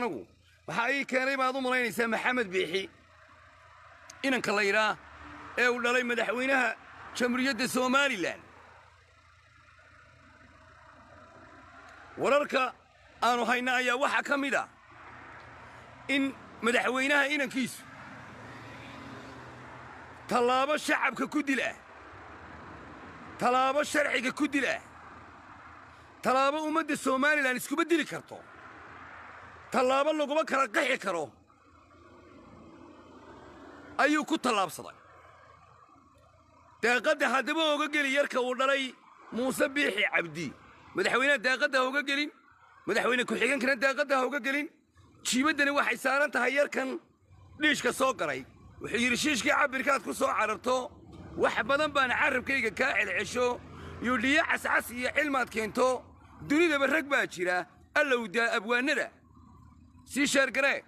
anagu waxa ay keenay baad u malaynaysaa maxamed biixi inanka la yidhaa ee uu dhalay madaxweynaha jamhuuriyadda somalilan wararka aanu hayna ayaa waxaa ka mid ah in madaxweynaha inankiisu tallaabo shacabka ku dil ah tallaabo sharciga ku dil ah tallaabo ummadda somalilan iskuma dili karto tallaabo laguma kala qaxi karo ayuu ku tallaabsaday daaqadda haddaba oga geli yarka uu dhalay muuse biixi cabdi madaxweynaha daaqadda ha oga gelin madaxweyne ku-xigeenkana daaqadda ha oga gelin jiibaddani waxay saaran tahay yarkan dhiishka soo galay wuxuu yidhi shiishkii cabirkaad ku soo cararto wax badan baan carrabkayga kaa celcesho yudhiyo cascas iyo cilmaad keento dunidaba rag baa jira allowdaa abwaanada sii sheergaree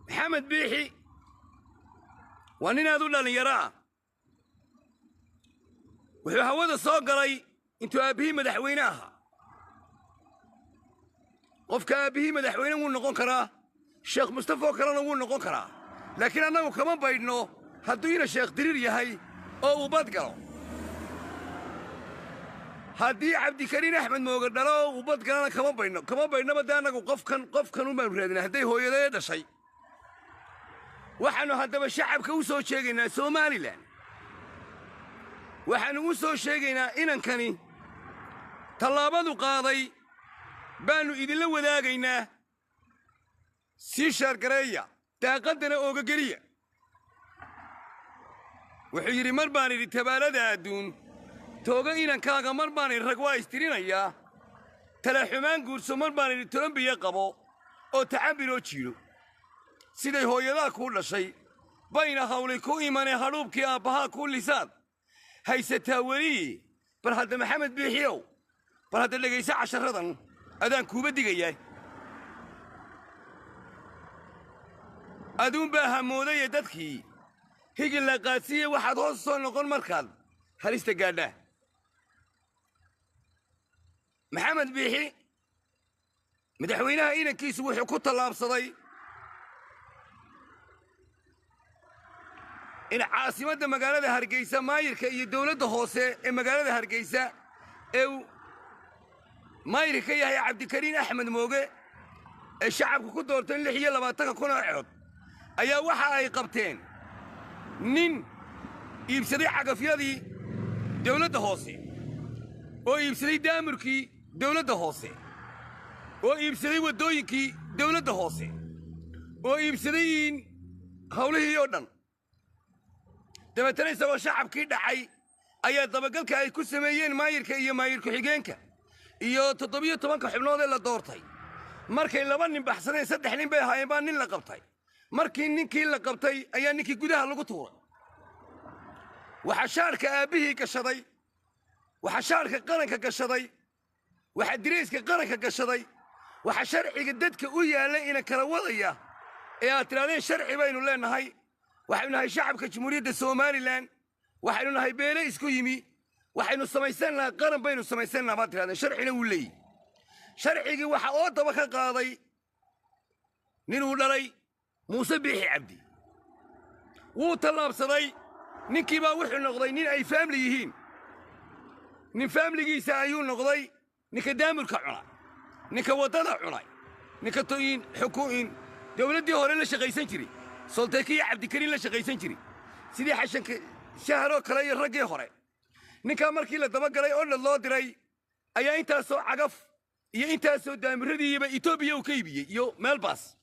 maxamed biixi waa nin aad u dhallinyaro ah wuxuu hawada soo galay intuu aabbihii madaxweyne ahaa qofka aabbihii madaxweyne wuu noqon karaa sheekh mustafa oo kalena wuu noqon karaa laakiin annagu kama baydhno hadduu ina sheekh diriir yahay oo uu bad galo haddii cabdikariin axmed mooga dhalo oo uu bad galana kama baydhnaba dee annagu qofkan umaanu raadina hadday hooyadee dhashay waxaannu haddaba shacabka u soo sheegaynaa somalilan waxaannu u soo sheegaynaa inankani tallaabadu qaaday baannu idinla wadaagaynaa sii shaargareeya daaqaddana ooga geliya wuxuu yidhi mar baan idhi tabaalada adduun tooga inankaaga mar baan idhi rag waa istirinayaa talaxumaan guurso mar baan idhi tolombiya qabo oo tacabiroo jiidho siday hooyadaa kuu dhashay bayna hawlay ku imanee hadhuubkii aabbahaa kuu lisaad haysataa welii bal hadda maxamed biixiyow bal hadda dhegayso casharradan adaan kuuba digayaa aduun baa hamoodaya dadkii higil la qaadsiiye waxaad hoos soo noqon markaad halista gaadhaa maxamed biixi madaxweynaha inankiisu wuxuu ku tallaabsaday in caasimadda magaalada hargeysa maayirka iyo dawladda hoose ee magaalada hargeysa ee uu maayirka ka yahay cabdikariin axmed mooge ee shacabku ku doorteen 26 kun oo cod ayaa waxa ay qabteen nin iibsaday cagafyadii dawladda hoose oo iibsaday daamurkii dawladda hoose oo iibsaday waddooyinkii dawladda hoose oo iibsaday hawlihii oo dhan dabeetana isagoo shacabkii dhacay ayaa dabagalka ay ku sameeyeen maayirka iyo maayir ku-xigeenka iyo 17 xubnood ee la doortay markay 2 nin baxsadeen 3 nin bay ahaayeen baa nin la qabtay markii ninkii la qabtay ayaa ninkii gudaha lagu tuuray waxa shaarka aabbihii gashaday waxa shaarka qaranka gashaday waxa direyska qaranka gashaday waxa sharciga dadka u yaallay ina kala wadaya ee aad tiraadeen sharci baynu leenahay waxaynu nahay shacabka jamhuuriyadda somalilan waxaynu nahay beele isku yimi waxaynu samaysannahay qaran baynu samaysannahay baad tiraadeen sharcina wuu leeyahy sharcigii waxa oo daba ka qaaday ninuu dhalay muuse biixi cabdi wuu tallaabsaday ninkii baa wuxuu noqday nin ay faamli yihiin nin faamligiisa ayuu noqday ninka daamurka cunay ninka waddada cunay ninka toyin xukuumin dawladdii hore la shaqaysan jiray solteekiya cabdikariin la shaqaysan jiray sidii xashanka shaharoo kale iyo raggii hore ninkaa markii la dabagalay oo dhad loo diray ayaa intaasoo cagaf iyo intaasoo daamuradiiba etoobiya uu ka iibiyey iyo meelbaas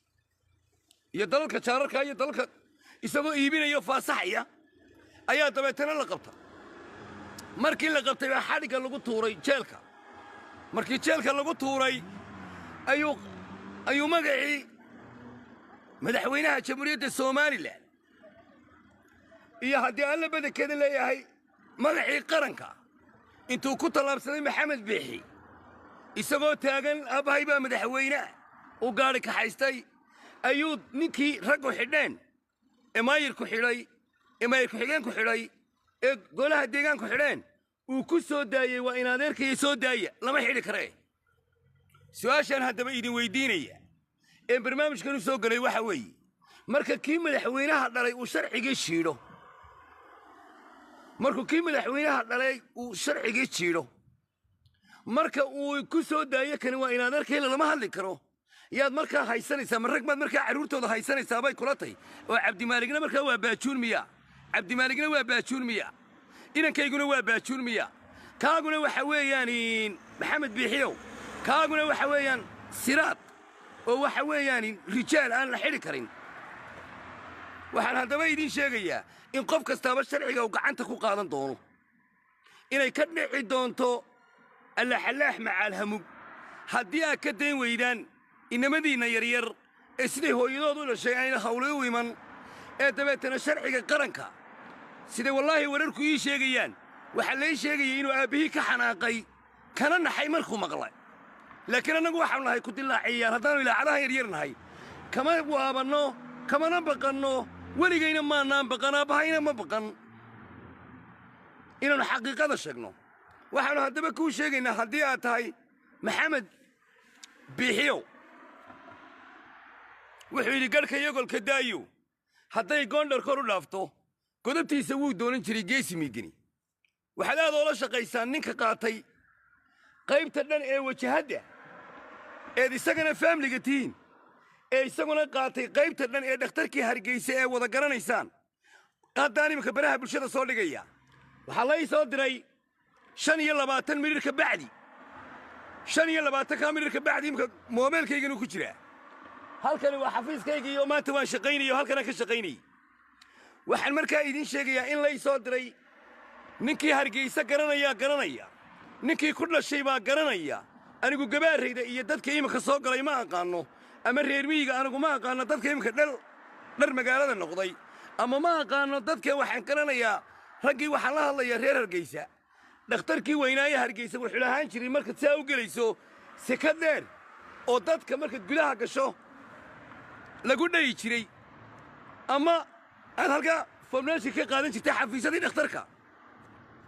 iyo dalalka jaararka iyo dalalka isagoo iibinayo faasaxaya ayaa dabeetana la qabta markii la qabtay baa xadhigga lagu tuuray jeelka markii jeelka lagu tuuray ayuu magacii madaxweynaha jamhuuriyadda somalilan iyo haddii alla badankeeda leeyahay magacii qaranka intuu ku tallaabsaday maxamed biixi isagoo taagan aabbahay baa madaxweyne u gaadhi kaxaystay ayuu ninkii raggu xidheen ee maayirku xidhay ee maayir ku-xigeenku xidhay ee golaha deegaanku xidheen uu ku soo daayey waa in adeerkaya soo daaya lama xidhi karee سؤاشان هذا بيدين ويدينية إن برنامج كانوا سوق لي وحوي مركا كيم الحوينها دلي وشرعي شيلو مركو كيم الحوينها دلي وشرعي شيلو مركا وكسو دايا كانوا إلى ذلك إلا ما هالذكره يا مركا هايسانيسا من ركبت مركا عرورته ده هايسانيسا باي كلاتي وعبد مالكنا مركا وباتشون ميا عبد مالكنا وباتشون ميا إن كيقولوا وباتشون ميا كاقولوا وحويان محمد بيحيو كاقولوا وحويان سيرات وحويان رجال أنا الحري كريم وحن هذا ما يدين شيء إن قف كستاب الشرعي وقعنتك وقادن دونه إن يكدن عدونتو اللي حلاح مع الهمو هديها كدين ويدان إن مدينة يرير إسده هو ينادون الشيئين خولوا ومن إتبتنا الشرعي قرنك سيدي والله ورركو شيئين وحلي شيئين وأبيه كحناقي كان نحي ملخو مغلى لكن أنا أقول حولنا هاي كنت الله عيار هدانو إلى على يريرنا هاي كما يبغى أبنو كما نبقنو ولقينا ما نبقنا بهاينا ما بقن إنه حقيقة هذا الشغل وحنا هذا بكون شيء إن هديات هاي محمد بيحيو وحيلي قالك يقول كدايو حتى يقول دركورو لافتو كذبت يسوي دون شري جيسي ميجني وحلا هذا ولا شقيسان نك قاطي قيبت لنا إيه وجهده إيه سجن فاملي قتين إيه سجن قاطي قيبت لنا إيه دخترك هرجيسة إيه وذا قرن إنسان قداني مكبرها بالشدة صار لقيا وحلا يصدري شن يلا باتن ميرك بعدي شن يلا باتن ميرك بعدي موبايل كي يجنو كشرة هل كان وحفيظ كي يجي يوم ما تبغى شقيني وهل كان كشقيني وحن مركا يدين شيء إن لا يصدري نكي هرجيسة قرنيا نكي كل شيء ما قرنيا أنا أقول جبار هيدا يدد كيم خصوصا قري ما قانو أما الريرمية أنا أقول ما قانو دد كيم خدل مقالة النقضي أما ما قانو دد كي وحن قرنيا رجي وحلا الله يرير هرجيسة دختر كي وينايا هرجيسة وحلا هانشري مركز تساوي جليسو سكدر أو دد كمركز جلها كشو لقولنا يشري أما أنا هلقا فمناشي كي قادن شتى حفيزتي دخترك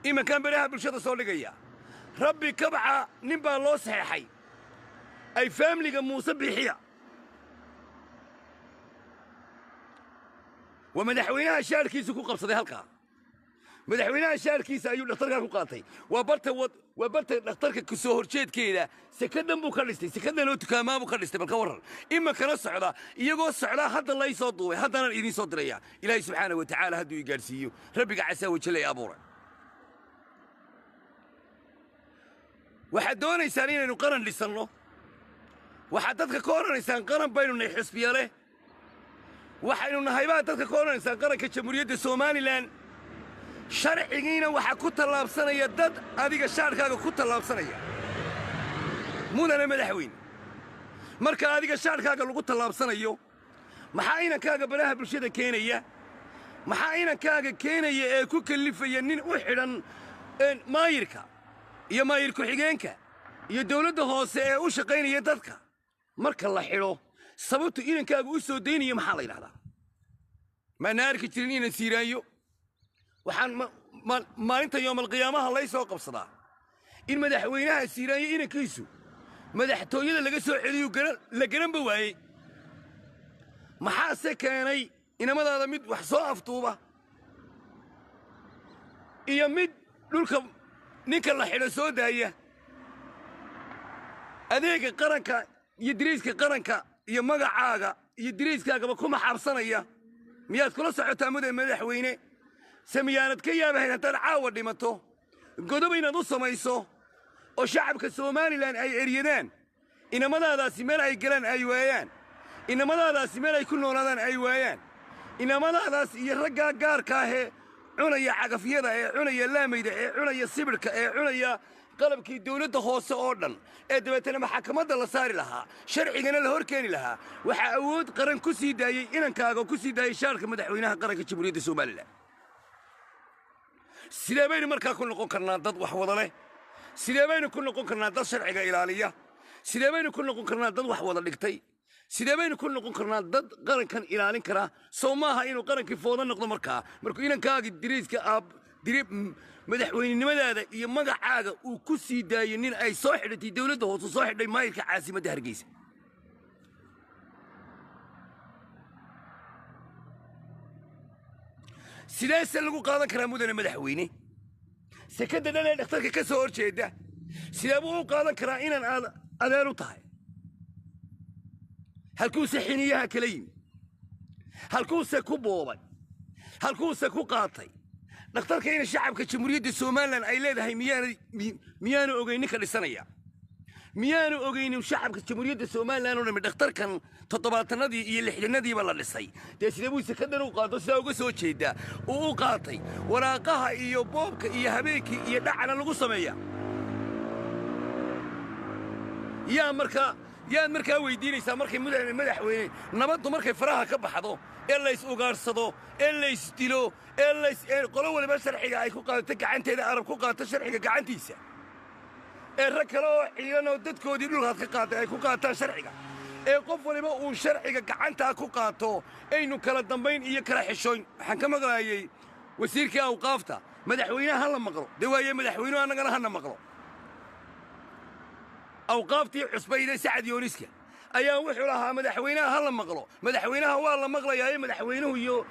إما كان بريها بالشدة صار لقيا ربي كبعة نبى الله صحيحي أي فاملي موسى بيحيا ومدحوينها شاركي سكو قبصة هلقا مدحوينها شاركي سأيو دخترك قاطي وبرت دخترك كسوهر شيد كذا سكدن بوكالستي سكدن لو تكاما بوكالستي بالكورر إما كان الصعدة يجوا الصعدة هذا الله يصدوه هذا أنا إذن صدريا إلهي سبحانه وتعالى هدو يقارسيو ربي قاعد يسوي شلي أبوره واحد دون إنسانين إنه قرن لسانه واحد تذكر كورن إنسان قرن بينه يحس بياله واحد إنه هايبات تذكر كورن إنسان قرن كجمهورية الصومالي لان شرعيين واحد كتر الله بسنة يدد هذيك الشعر كذا كتر الله بسنة مو أنا ملحوين مركا هذيك الشعر كذا اللي كتر الله بسنة يو محاينا كذا بلاها بالشدة كينية محاينا كذا كينية كوك اللي في ينين وحدا ما يركا يا ما يركو حجينك يا دولة هوسة وش قين يدك مرك الله حلو صبت إن كابو سوديني محل هذا ما نارك ترينين سيرايو وحن ما أنت يوم القيامة الله يسوق بصلاة إن مدحوينها سيرايو إن كيسو مدحتو يلا لقيسو عليو لقرن بواي محاسة كاني إن ماذا هذا مد وحصاء فطوبة إيا مد لولكم نيك الله حلو سودا هي أذيك قرنك يدريسك قرنك يمجع عاجا يدريسك بكم حرصنا ميات كل ساعة تعمد مدحوينه سميانة كيا بهنا ترعاود لمتو قدومين نص ما يسو وشعبك الصومالي لان أي إريدان إنما هذا سمير أي جلان أي ويان إنما هذا سمير أي كل نوران أي ويان إنما هذا يرجع جار كاه عنيا عقفية عنيا لاميدة عنيا سبرك عنيا قلبك دولة هوس أوردن إدواتنا محكمة الله صار لها شرعنا الهوركين لها وحاود قرن كسي داي إن كاغو كسي داي شارك مدحوينها قرن كجمهورية الصومال سلامين مركا كل نقول كرنا ضد وحوضله سلامين كل نقول كرنا ضد شرعنا إلالية سلامين كل نقول كرنا ضد وحوضل لقتي سلامين كل نقول كرنا ضد قرن كان إلالين كرا صوماها إنه قرن كفوضا نقطة مركو إن كاغ الدريس كأب دريب مدحوين هذا يمجع حاجة وكسي داينين أي صاحب دولته هو صاحب ما يركع عاصمة هرقيسة سلاسل اللي قاضي كرامودنا مدحويني سكت لنا نختار كسور شيء ده سلابو قاضي كرائنا أنا رطاي هالكون سحينيها كلين هالكون سكو بوبي هالكون سكو قاطي نختار كاين الشعب كجمهورية الصومال أي ليلة هي ميانو أوجينيك السنة ميانو أوجيني وشعب كجمهورية الصومال لأنه لما نختار كان تطبيقات النادي اللي حد النادي والله للصي تسلبوا سكدنا وقاطو ساوق سوتشي ده وقاطي وراقها إيو بوبك إيو هبيك إيو دعنا القصمية يا مركا ويدينيسا markay madaxweyne nabadu markay faraha ka baxdo ee la is ugaarsado ee la is dilo ee la is qolo waliba sharciga ay ku qaadato gacanteeda arab ku qaadato sharciga gacantiisa ee rag kale oo ciidan oo dadkoodii dhulka ka qaaday ay ku qaataan sharciga ee qof waliba uu sharciga gacanta ku qaato aynu kala dambeyn iyo kala xishooyn waxaan ka maqlaayay wasiirka awqaafta madaxweynaha la maqlo dawaaye madaxweynuhu anagana hana maqlo أوقافتي عصبية سعد يونسكا أيام وحولها مدحوينها هلا مغلو مدحوينها والله مغلى يا مدحوينه يو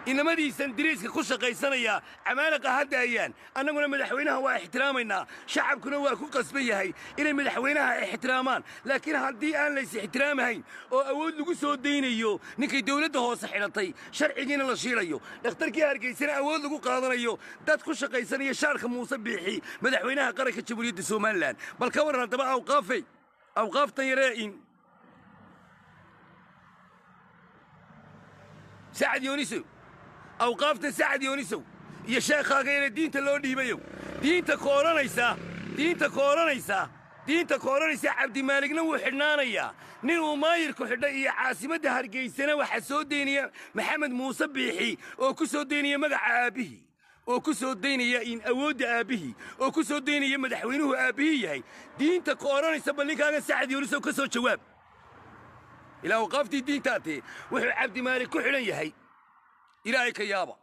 إنما دي سندريسك كل قيسنا يا عمالقة هدا أيان أنا قلنا مدحوينها واحترامنا شعب كنا واكو قصبية هاي إلى مدحوينها احترامان لكن هدي أنا ليس احترام هاي أود لقو سودين يو نكي دولته هو صحيلتي شرعيين الأشير يو نختار كي هرقيسنا أود لقو قادنا يو دات كل قيسنا يا شارخ مصبيحي مدحوينها قرية جمهورية الصومال بل كورنا تبع أوقاف طيرائين سعد يونسو أوقافت سعد يونسو يا شيخ غير الدين تلو ديبيو دين تكورنيسا عبد الملك نو حنانيا نيو ما يركو حدا عاصمة هرقيسنا وحسود دينيا محمد موسى بيحي او كسود دينيا مقع ابيه او كسود دينيا ان اود ابيه او كسود دينيا مدحوينه ابيه هي دين تكورنيسا بلنكا سعد يونسو كسود جواب الى وقفتي دين تاتي وحو عبد الملك كحلن يحي إلهي كيابا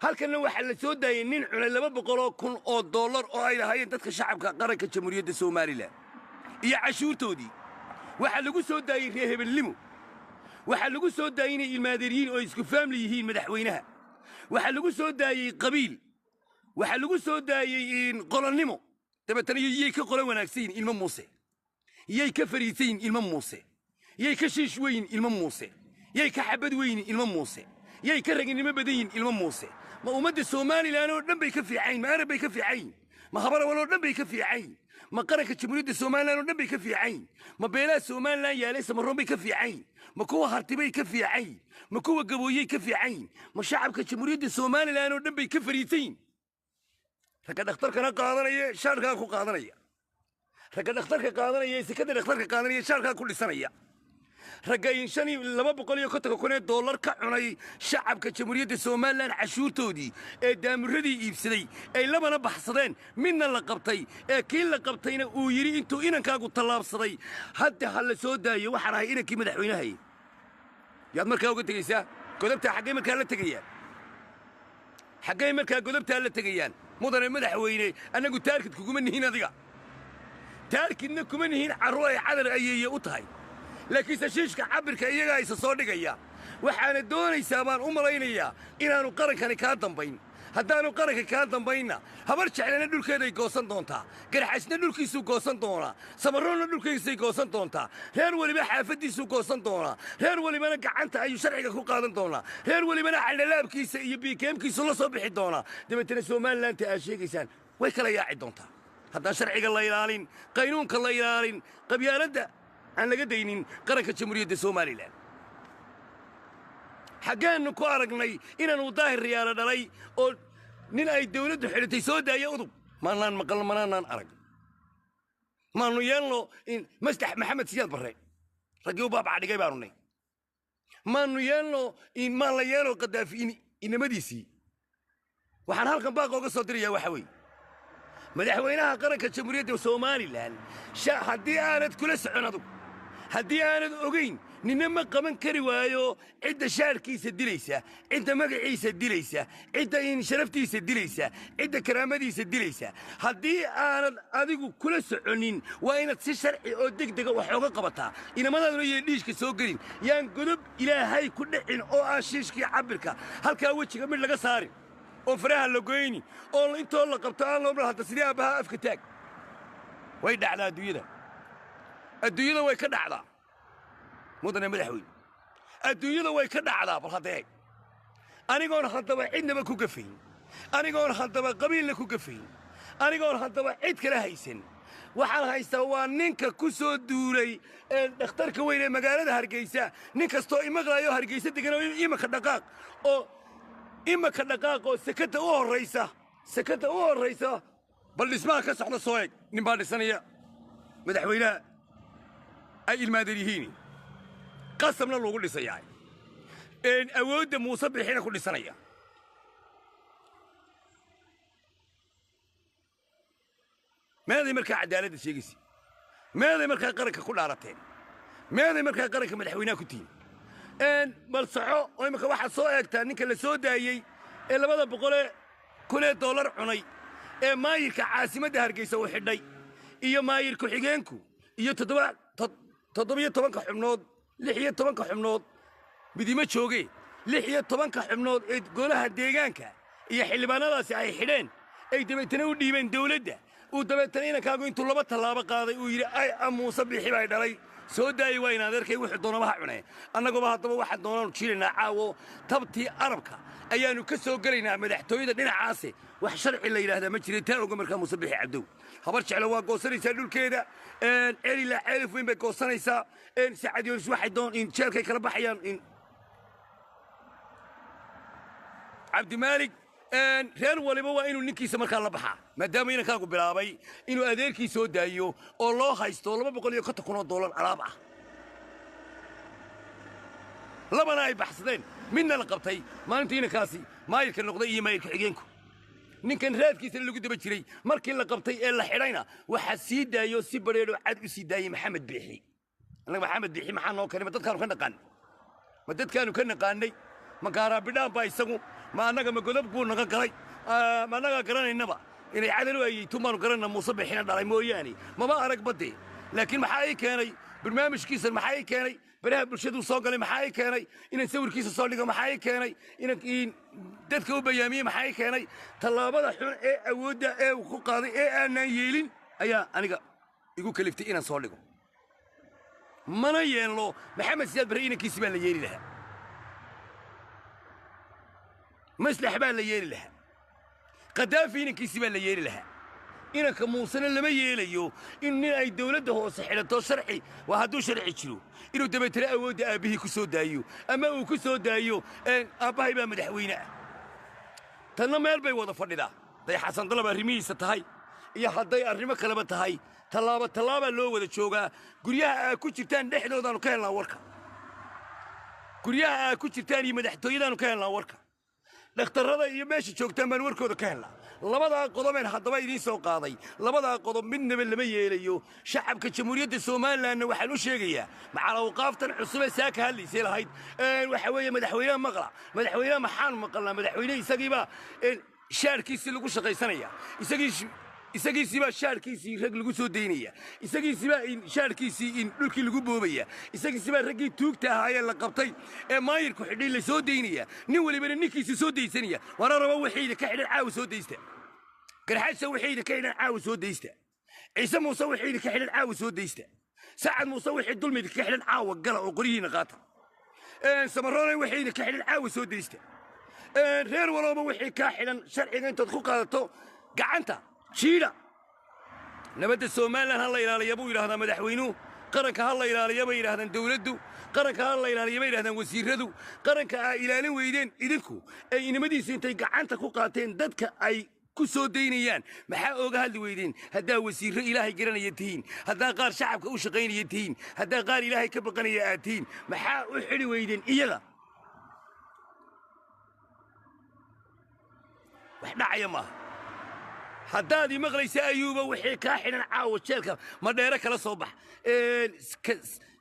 هل كان واحد لسود داينين على لما بقولوا كن أو دولار أو أي هاي تدخل الشعب قرر كجمهورية الصومال لا يا عشور تودي واحد لقوا سود داين فيه باللمو واحد لقوا سود داين المادرين أو يسكو فاملي هي مدحوينها واحد لقوا سود داين قبيل واحد لقوا سود داين قرن نمو تبى ترى يجيك قرن وناكسين إمام موسى يجيك فريسين إمام موسى يجيك شيشوين إمام موسى يجيك حبد وين إمام موسى يا يكرر إني ما بدين إلما موسى ما أمد الصومالي لأنه نبي يكفي عين ما أنا بيكفي عين ما خبره ولا نبي يكفي عين ما قرك تشمريد الصومالي لأنه نبي يكفي عين ما بيلا الصومال لا يا ليس مرهم بيكفي عين ما كوه هرتبي يكفي عين ما كوه قبوية يكفي عين ما شعب كتشمريد الصومالي لأنه نبي يكفي ريتين فكذا اختار كنا قاضرية شاركا كو قاضرية فكذا اختار كقاضرية سكذا اختار كقاضرية شاركا كل سنة رجعين شني لما بقول يا كنت كوني دولار كعناي شعب كجمهورية الصومال لان عشور تودي دام ردي يبسدي أي لما أنا بحصدين من اللقبتي كل لقبتين ويري أنتو إنا كاقو طلاب صدي حتى حل سودا يوحنا إنا كي مدحوينها هي يا مركا وقلت كيسا قلبتها حقي مركا لا تجيان حقي مركا قلبتها لا تجيان مدن مدحويني أنا قلت تاركتكم من هنا ضيع تارك إنكم من هنا عروي عذر أي أطهي لكن سشيشك عبرك إيجا يسصورك إياه وحنا دوني سابان أمرينيا إنا نقرك كان كادم بين هدانو قرك كادم بيننا هبرش علينا دول كده يقوسن دونتا قرحسنا دول كيسو قوسن دونا سمرونا دول كيسو يقوسن دونتا هير ولي ما حافدي سو قوسن دونا هير ولي ما نقعنت أي شرعك كو قادن دونا هير ولي ما على لاب كيس يبي كم كيسو لا صبح دونا دمتنا سومال لا أنت أشيكيسان ويكلا يا دونتا هذا شرعك الله يلالين قانونك الله يلالين قبيالة أنا قدينين قرك الجمهورية الصومالي لان حقان نكو أرقني إنا نوضاه الريالة دلي أو نين أي الدولة حلتي سودا يوضب ما نان مقل ما نان أرق ما نيانلو إن مستح محمد سياد بري رجيو باب عادي جايباروني ما نيانلو إن ما ليانلو قدافي إن مديسي وحن هالكم باقو قصة دريا وحوي مدحوينها قرك الجمهورية الصومالي لان شا حدي آنت كل سعنة haddii aanad ogayn ninna ma qaban kari waayo cidda shaarkiisa dilaysa cidda magaciisa dilaysa cidda in sharaftiisa dilaysa cidda karaamadiisa dilaysa haddii aanad adigu kula soconin waa inaad si sharci oo degdega wax ooga qabataa inamadaaduna iyo dhiishka soo gelin yaan godob ilaahay ku dhicin oo aan shiishkii cabirka halkaa wejiga mid laga saarin oo faraha la goyni oo intoo la qabto aan loo hadda sidii aabbaha afka taag way dhacdaa adduunyada way ka dhacdaa mudane madaxweyne adduunyada way ka dhacdaa bal haddee anigoon haddaba cidnaba ku gafayn anigoon haddaba qabiilna ku gafayn anigoon haddaba cid kala haysan waxaan haystaa waa ninka ku soo duulay dhakhtarka weyn ee magaalada hargeysa nin kastoo imaqlaayo hargeysa degan oo imaka dhaqaaq oo sekada u horraysa bal dhismaha ka socda soo eg nin baa dhisanaya madaxweynaha ay ilmaadan yihiin qasabna loogu dhisayaa awoodda muuse bixina ku dhisanaya meeday markaa cadaaladda sheegaysa meeday markaa qaranka ku dhaarateen meeday markaa qaranka madaxweynaha ku tihin bal saxo oo imika waxaad soo eegtaa ninka la soo daayey ee $200,000 cunay ee maayirka caasimadda hargeysa uu xidhay iyo maayir ku-xigeenku iyo 17 xubnood 16 xubnood midima jooge 16 xubnood ee golaha deegaanka iyo xildhibaanadaasi ay xidheen ay dabeetana u dhiibeen dawladda uu dabeetana inankaagu intuu 2 tallaabo qaaday uu yidhi ay amuuse bixi bay dhalay soo daayey waa in adeerkay wuxuu doonabaha cunee annaguba haddaba waxaan doonaanu jiilaynaa caawo tabtii arabka ayaannu ka soo gelaynaa madaxtooyada dhinacaase wax sharci la yidhaahdaa ma jiray taa oga markaa muuse bixi cabdow habar jeclo waa goosanaysaa dhulkeeda celila ceelif weyn bay goosanaysaa sacadiyoonis waxay jeelkay kala baxayaan cabdimaalig reer waliba waa inuu ninkiisa markaa la baxaa maadaama inankaagu bilaabay inuu adeerkii soo daayo oo loo haysto $250,000 alaab ah labana ay baxsadeen midna la qabtay maalintii inankaasi maayirka noqday iyo maayirka xigeenku ninkan raadkiisana lagu daba jiray markii la qabtay ee la xidhayna waxaa sii daayo si badheedho cad u sii daayey maxamed biixi annaga maxamed biixi maxaa noo keenay ma dadkaanu ka naqaanay ma gaaraabidhaan baa isagu ma annaga ma godob buu naga galay ma annagaa garanaynaba inay cadal u ayey tumaanu garanna muuse bixina dhalay mooyaane mama arag baddee laakiin maxaa ii keenay barnaamijkiisan maxaa ii keenay baraha bulshaduu soo galay maxaa ii keenay inaan sawirkiisa soo dhigo maxaa ii keenay inaan dadka u bayaamiyey maxaa ii keenay tallaabada xun ee awoodda ee uu ku qaaday ee aanaan yeelin ayaa aniga igu kaliftay inaan soo dhigo mana yeelno maxamed siyaad barre inankiisi baa la yeeli lahaa maslax baa la yeeli lahaa qadaafi inankiisi baa la yeeli lahaa inanka muusena lama yeelayo in nin ay dawladda hoose xidhato sharci waa hadduu sharci jiro inuu dabeetana awoodda aabbihii ku soo daayo ama uu ku soo daayo aabbahay baa madaxweyne ah tanna meel bay wada fadhidaa hadday xasandalaba arrimihiisa tahay iyo hadday arrimo kaleba tahay tallaabaa loo wada joogaa guryaha aad ku jirtaan dhexdoodaannu ka helnaa warka guryaha aad ku jirtaan iyo madaxtooyadaannu ka helnaa warka dhakhtarrada iyo meesha joogtaan baan warkooda ka helnaa labadaa qodobeen haddaba idiin soo qaaday labadaa qodob midnaba lama yeelayo shacabka jamhuuriyadda somalilanna waxaan u sheegayaa macalawqaaftan cusubee saaka hadlaysay lahayd waxa weeye madaxweynaha maqla madaxweynaha maxaan maqalnaa madaxweyne isagiibaa shaarkiisii lagu shaqaysanaya isagiisibaa shaarkiisii rag lagu soo daynaya isagiisibaa shaarkiisii dhulkii lagu boobaya isagiisibaa raggii tuugta ahaayee la qabtay ee maayirku xidhay la soo daynaya nin walibana ninkiisa soo daysanaya waana raba waxayda ka xidhan caawa soo daysta garxaasha waxayda ka xidhan caawa soo daysta ciise muuse waxayda ka xidhan caawa soo daysta sacad muuse waxay dulmida ka xidhan caawa gala oo qoryihiina qaata samaroonay waxayda ka xidhan caawa soo daysta reer walooba waxay kaa xidhan sharciga intaad ku qaadato gacanta jiida nabadda somalilan ha la ilaaliya buu yidhaahdaa madaxweynuhu qaranka ha la ilaaliya bay yidhahdaan dawladdu qaranka ha la ilaaliya bay yidhahdaan wasiirradu qaranka aa ilaalin weydeen idinku ay inamadiisa intay gacanta ku qaateen dadka ay ku soo daynayaan maxaa ooga hadli weydeen haddaa wasiirro ilaahay garanaya tihiin haddaa qaar shacabka u shaqaynaya tihiin haddaa qaar ilaahay ka baqanaya aad tihiin maxaa u xidhi weydeen iyaga wax dhacaya maaha haddaad maqlaysa ayuuba wixii kaa xidhan caawa jeelka madheere kala soo bax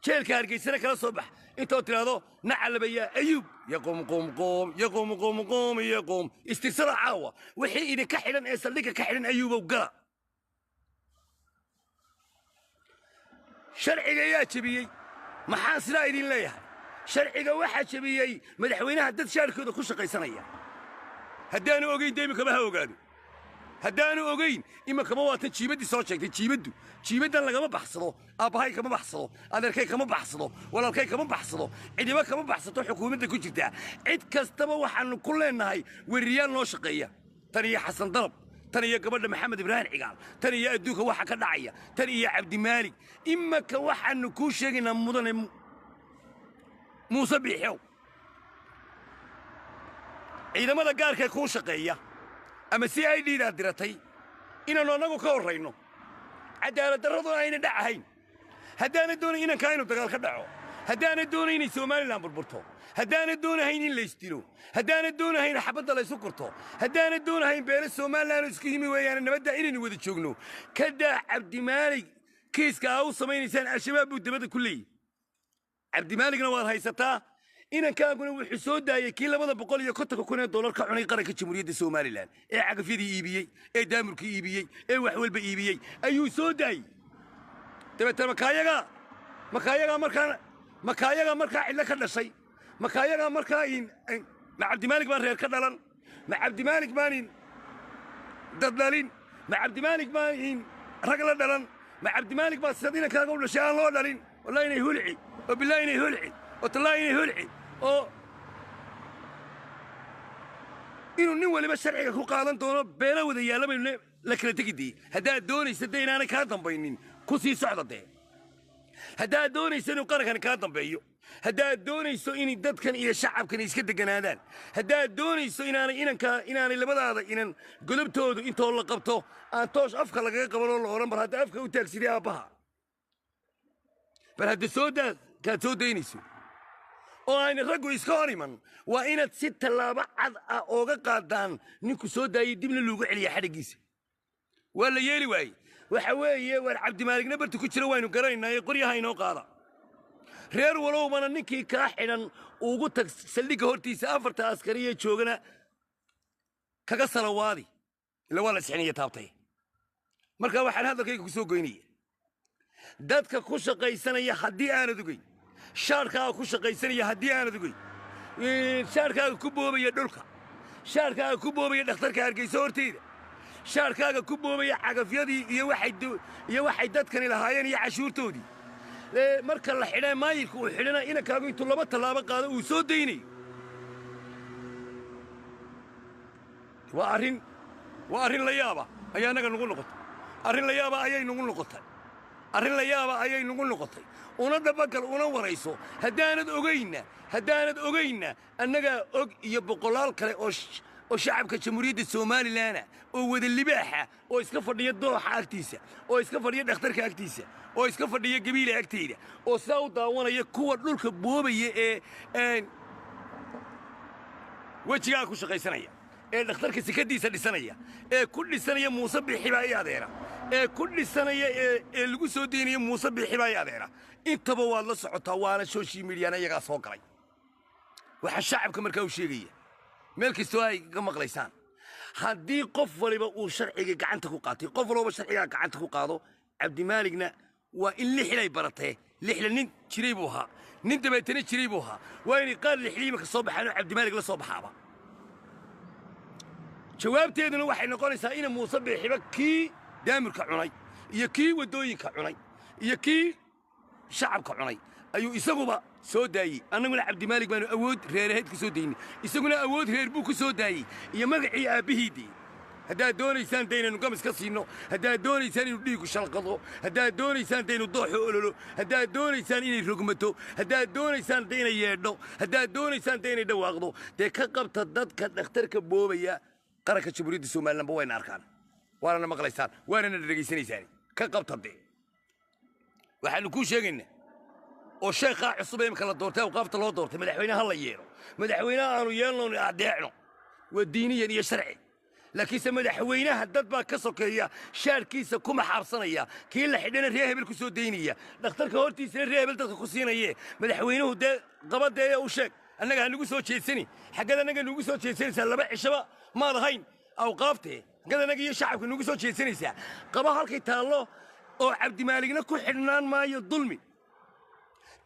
jeelka hargeysana kala soo bax intoo tiraahdo nacalaba yaa ayuub yaqum qum qum yaqum qum qum yaqum istirsada caawa wixii idinka xidhan ee saldhigga ka xidhan ayuubow gala sharciga yaa jebiyey maxaan sidaa idin leeyahay sharciga waxaa jebiyey madaxweynaha dad shaarkooda ku shaqaysanaya haddaanu ogayn dee iminkama ha ogaado haddaanu ogayn iminkama waatan jiibaddii soo sheegtay jiibaddan lagama baxsado aabbahay kama baxsado adeerkay kama baxsado walaalkay kama baxsado cidiba kama baxsato xukuumadda ku jirtaa cid kastaba waxaannu ku leennahay weriyaal noo shaqeeya tan iyo xasan dalab tan iyo gabadha maxamed ibraahim cigaal tan iyo adduunka waxa ka dhacaya tan iyo cabdimaalig iminka waxaannu kuu sheegaynaa mudane muuse biixow ciidamada gaarkee kuu shaqeeya ama si ay dhiidaad diratay inaannu annagu ka horrayno cadaalad darraduna ayna dhacahayn haddaana doonayn inankaa inuu dagaal ka dhaco haddaana doonayn inay somalilan burburto haddaana doonahayn in laysdilo haddaana doonahayn xabadda laysu kurto haddaana doonahayn beele somalilan isku yimi weeyaane nabadda inaynu wada joogno ka daa cabdimaalig kiiska aa u samaynaysaan al-shabaab buu dabadda ku leeyihi cabdimaaligna waad haysataa inankaaguna wuxuu soo daayey kii $250,000 ka cunay qaranka jamhuuriyadda somalilan ee cagafyadii iibiyey ee daamurkii iibiyey ee wax walba iibiyey ayuu soo daayey dabeetana makaayagaa markaa cidlo ka dhashay makaayagaa markaa ma cabdimaalig baan reer ka dhalan ma cabdimaalig baanin dad dhalin ma cabdimaalig baanin rag la dhalan ma cabdimaalig baa sidad inankaaga u dhashay aan loo dhalin wallahi inay hulci oo billahi inay hulci oo tallahi inay hulci oo inuu nin waliba sharciga ku qaadan doono beelo wada yaalla baynu la kala tegi dee haddaad doonaysa dee inaanay kaa dambaynin ku sii socda dee haddaad doonayso inuu qarankani kaa dambeeyo haddaad doonayso in dadkan iyo shacabkani iska deganaadaan haddaad doonayso inaanay labadaada inan godobtoodu intoo la qabto aan toosh afka lagaga qabanoo la odhan bar hadda afka u taagsidee aabbaha bal hadda soodaad kaad soo daynayso oo ayna raggu iska hor iman waa inaad si tallaabo cad ah ooga qaadaan ninku soo daayey dibna loogu celiya xadhiggiisa waa la yeeli waaye waxa weeye waar cabdimaaligna barti ku jira waynu garanaynaa ee qoryaha inoo qaada reer walowbana ninkii kaa xidhan ugu tag saldhigga hortiisa 4 askariye joogana kaga salawaadi ila waa la sixiniya taabtay marka waxaan hadalkayga ku soo goynaya dadka ku shaqaysanaya haddii aanad ogeyn shaarkaaga ku shaqaysanaya haddii aanad ogeyn shaarkaaga ku boobaya dhulka shaarkaaga ku boobaya dhakhtarka hargeysa horteeda shaarkaaga ku boobaya cagafyadii iyo waxay dadkani lahaayeen iyo cashuurtoodii marka la xidhaa maayirka uu xidhana inankaagu intuu 2 tallaabo qaado uu soo daynayo waa arrin la yaaba ayaa naga nugu noqotay arrin la yaaba ayay nugu noqotay arrin la yaaba ayay nugu noqotay una dabagal una warayso haddaanad ogaynna annagaa og iyo boqolaal kale oo shacabka jamhuuriyadda somalilanah oo wada libaaxa oo iska fadhiya dooxa agtiisa oo iska fadhiya dhakhtarka agtiisa oo iska fadhiya gabiila agteyda oo sidaa u daawanaya kuwa dhulka boobaya ee wejigaa ku shaqaysanaya ee dhakhtarka sikadiisa dhisanaya ee ku dhisanaya muuse biixibaa i adeera ee ku dhisanaya ee lagu soo deynaya muuse biixibaa i adeera intaba waad la socotaa waana social mediana iyagaa soo galay waxaa shacabka markaa u sheegaya meel kastoo ay ga maqlaysaan haddii qof waliba uu sharciga gacanta ku qaatay qof walba sharciga gacanta ku qaado cabdimaaligna waa in lixlay baratee lixla nin jiray buu ahaa nin dabeetana jiray buu ahaa waa inay qaar lixliima ka soo baxaan oo cabdimaalig la soo baxaaba jawaabteeduna waxay noqonaysaa in muuse biixiba kii daamurka cunay iyo kii waddooyinka cunay iyo kii shacabka cunay ayuu isaguba soo daayey annaguna cabdimaalig baanu awood reeraheed ka soo daynay isaguna awood reer buu ku soo daayey iyo magacii aabbihiidii haddaad doonaysaan daynaynu gamis ka siinno haddaad doonaysaan inuu dhiigu shalqado haddaad doonaysaan daynu dooxo ololo haddaad doonaysaan inay rogmato haddaad doonaysaan daynay yeedho haddaad doonaysaan daynay dhawaaqdo dee ka qabta dadka dhakhtarka boobaya qaranka jamhuuriyadda somalilanba wayna arkaan waanana maqlaysaan waanana dhegaysanaysaan ka qabta dee waxaannu kuu sheegaynaa oo sheekhaa cusub ee imika la doortay awqaafta loo doortay madaxweyne ha la yeelo madaxweyne aanu yeelno adeecno waa diiniyan iyo sharci لكن سمد حوينها الدد با كسوكيا شاركيسا كوما حابسانيا كي لا خدينا ريه هبل كسو دينيا دخترka hortiisa ree hebel dadka ku siinayee madaxweynuhu qabadee u sheeg annaga nagu soo jeedsani xagada annaga nagu soo jeedsanaysa laba cishaba ma lahayn aw qaaftee xagada annaga iyo shacabka nagu soo jeedsanaysa qaba halkay taalo oo Cabdi Maaligna ku xidhnaan maayo dulmi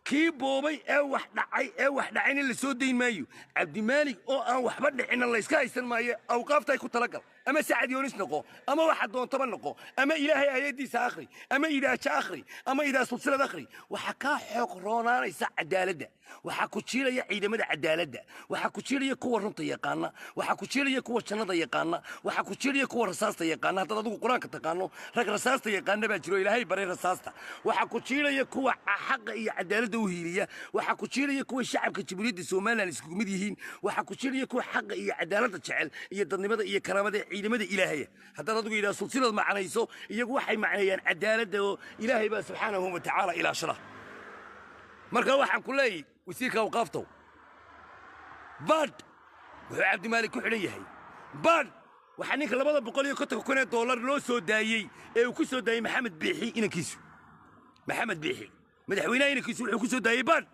kii boobay ee wax dhacayna la soo deyn maayo Cabdi Maalig oo aan waxba dhicin la iska haysan maayo aw qaaftay ku talagal أما سعد يونس نقو أما واحد دون طبعا نقو أما إلهي أيدي ساخري أما إذا شاخري أما إذا سلسلة ذخري وحكا حقرونا يسع عدالة وحكو تشيل يا عيد مدى عدالة وحكو تشيل يا كور رنط يقانا وحكو تشيل يا كور شنطة يقانا وحكو تشيل يا كور رصاصة يقانا هذا ضد القرآن كتقانو رك رصاصة يقانا بجرو إلهي بري رصاصة وحكو تشيل يا كور حق يا عدالة وهيرية وحكو تشيل يا كور الشعب كتبريد السومال نسكومديهين وحكو تشيل يا كور حق يا عدالة تشعل يا ضد يا كرامة ciidamada ilaahay hadda adigu ila sulsilad macnayso iyagu waxay macnayaan cadaalada oo ilaahay ba subhanahu wa ta'ala ila shara marka waxaan ku leeyahay wasiirka waqafto bad wuxuu Cabdi Maalig ku xidhan yahay bad waxa ninka $250,000 loo soo daayay ee uu ku soo daayay Maxamed Biixi inankiisu Maxamed Biixi madaxweynaha inankiisu wuxuu ku soo daayay bad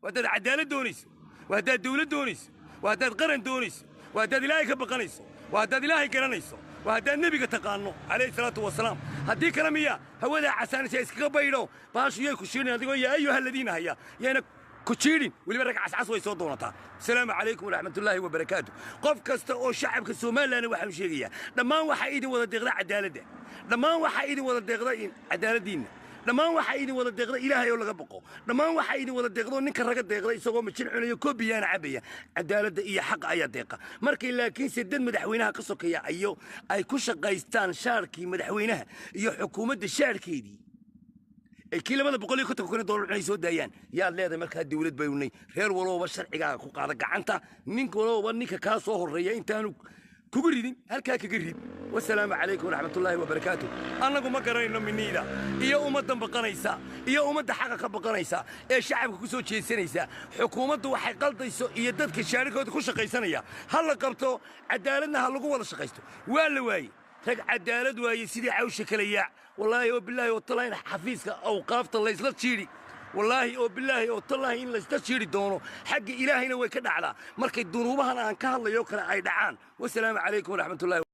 wadaad cadaalad doonayso wadaad dawlad doonayso wadaad qaran doonayso wadaad ilaahay ka baqanayso وهذا إلهي كرنيسو وهذا النبي تقانو عليه الصلاة والسلام هدي كلامية هو ذا عسان شيء كبيرو باش يكشيرين هذي يا أيها الذين هيا يعني كشيرين واللي برك عسعس ويصدونتها السلام عليكم ورحمة الله وبركاته قف كست أو شعب كسومال لأنا واحد مشيرية لما واحد ولا دغرة عدالة لما واحد ولا دغرة عدالة دين لما واحد ولا دغرة إلهي ولا غبقو لما واحد ولا دغرة نك الرجل دغرة يسوق متشن عليه كوبي أنا عبية عدالة إيه حق أي دقة مركي لكن سدد مدحوينها قصك يا أيو أي كوش قيستان شاركي مدحوينها يو حكومة الشاركي دي الكلمة اللي بقول لك كنت كنا دور عيسو ديان يا الله هذا مركز الدولة بيوني غير ولو بشر عقاق وقارق عنتا منك ولو ونيك كاسو الريا انتانو كبريدين هل كاك قريب والسلام عليكم ورحمة الله وبركاته أنا قم قرينا من نيلا إيا أمدا بقنيسا إيا أمدا حقا بقنيسا إيا شعب كسو تشيسانيسا حكومته وحي قلطيسو إيا دادك الشاركة ودكوش قيسانيا هلا قبطو عدالتنا هلا قوة شقيستو ولا واي رق عدالة واي سيدي عاوش كلياع والله وبالله والله حفيزك أوقافت الله يسلا تشيري والله وبالله والله إن لا تشيري دونه حق إلهنا ويكد على مركي الذنوبها أنا كهلا يوكل أي دعان والسلام عليكم ورحمة الله